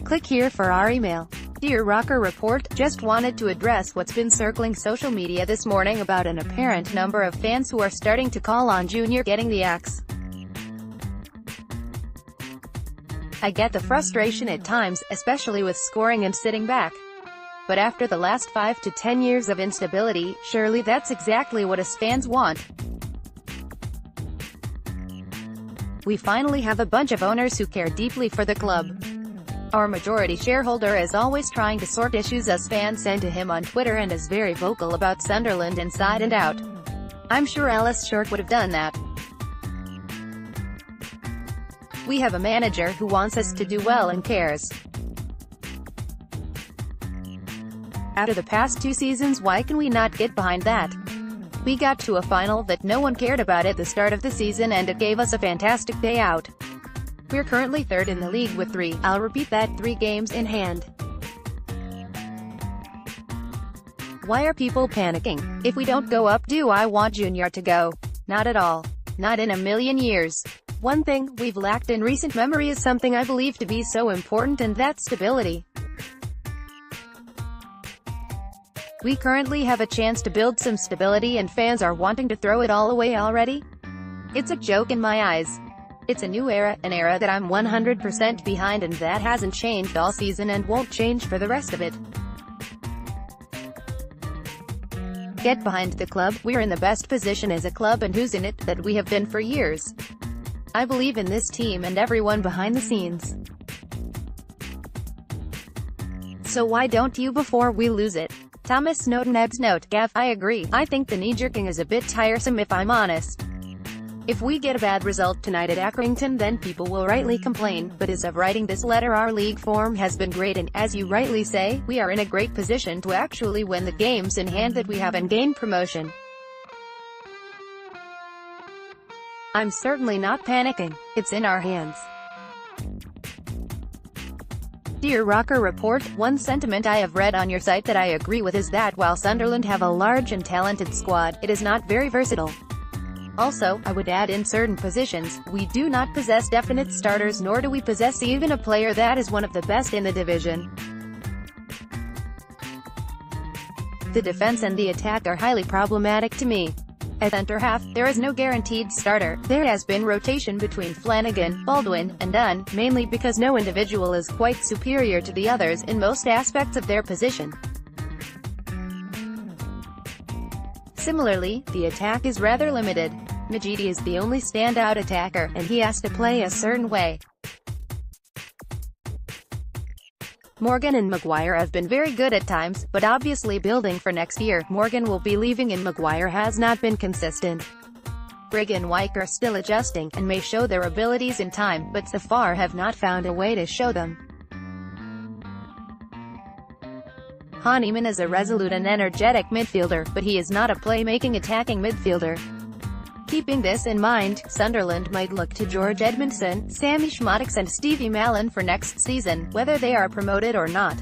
Click here for our email. Dear Rocker Report, just wanted to address what's been circling social media this morning about an apparent number of fans who are starting to call on Junior getting the axe. I get the frustration at times, especially with scoring and sitting back. But after the last 5 to 10 years of instability, surely that's exactly what us fans want. We finally have a bunch of owners who care deeply for the club. Our majority shareholder is always trying to sort issues us fans send to him on Twitter and is very vocal about Sunderland inside and out. I'm sure Ellis Short would have done that. We have a manager who wants us to do well and cares. After the past 2 seasons, why can we not get behind that? We got to a final that no one cared about at the start of the season and it gave us a fantastic day out. We're currently 3rd in the league with 3, I'll repeat that, 3 games in hand. Why are people panicking? If we don't go up, do I want Junior to go? Not at all. Not in a million years. One thing we've lacked in recent memory is something I believe to be so important, and that's stability. We currently have a chance to build some stability and fans are wanting to throw it all away already? It's a joke in my eyes. It's a new era, an era that I'm 100% behind, and that hasn't changed all season and won't change for the rest of it. Get behind the club. We're in the best position as a club and who's in it that we have been for years. I believe in this team and everyone behind the scenes. So why don't you before we lose it? Thomas Snowden Ebbs note, Gav, I agree. I think the knee-jerking is a bit tiresome if I'm honest. If we get a bad result tonight at Accrington, then people will rightly complain, but as of writing this letter our league form has been great and, as you rightly say, we are in a great position to actually win the games in hand that we have and gain promotion. I'm certainly not panicking. It's in our hands. Dear Rocker Report, one sentiment I have read on your site that I agree with is that while Sunderland have a large and talented squad, it is not very versatile. Also, I would add in certain positions, we do not possess definite starters nor do we possess even a player that is one of the best in the division. The defense and the attack are highly problematic to me. At centre half, there is no guaranteed starter. There has been rotation between Flanagan, Baldwin, and Dunn, mainly because no individual is quite superior to the others in most aspects of their position. Similarly, the attack is rather limited. Majidi is the only standout attacker, and he has to play a certain way. Morgan and Maguire have been very good at times, but obviously building for next year, Morgan will be leaving and Maguire has not been consistent. Brigg and Wyke are still adjusting, and may show their abilities in time, but so far have not found a way to show them. Hahnemann is a resolute and energetic midfielder, but he is not a playmaking attacking midfielder. Keeping this in mind, Sunderland might look to George Edmondson, Sammy Schmadix and Stevie Mallon for next season, whether they are promoted or not.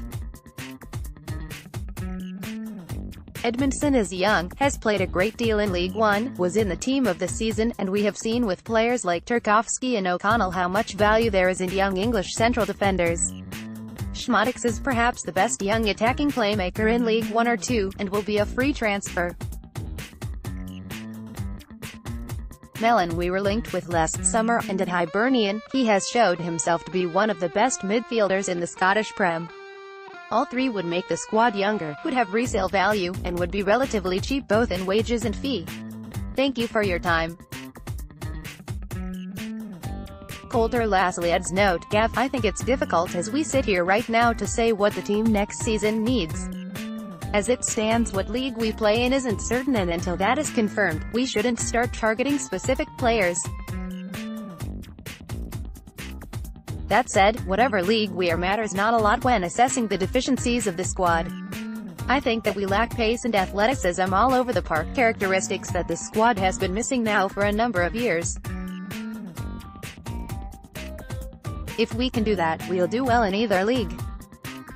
Edmondson is young, has played a great deal in League One, was in the team of the season, and we have seen with players like Tarkowski and O'Connell how much value there is in young English central defenders. Schmadix is perhaps the best young attacking playmaker in League 1 or 2, and will be a free transfer. Mellon we were linked with last summer, and at Hibernian, he has showed himself to be one of the best midfielders in the Scottish Prem. All 3 would make the squad younger, would have resale value, and would be relatively cheap both in wages and fee. Thank you for your time. Coulter lastly adds note, Gav, I think it's difficult as we sit here right now to say what the team next season needs. As it stands, what league we play in isn't certain, and until that is confirmed, we shouldn't start targeting specific players. That said, whatever league we are matters not a lot when assessing the deficiencies of the squad. I think that we lack pace and athleticism all over the park, characteristics that the squad has been missing now for a number of years. If we can do that, we'll do well in either league.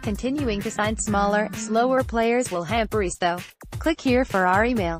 Continuing to sign smaller, slower players will hamper us though. Click here for our email.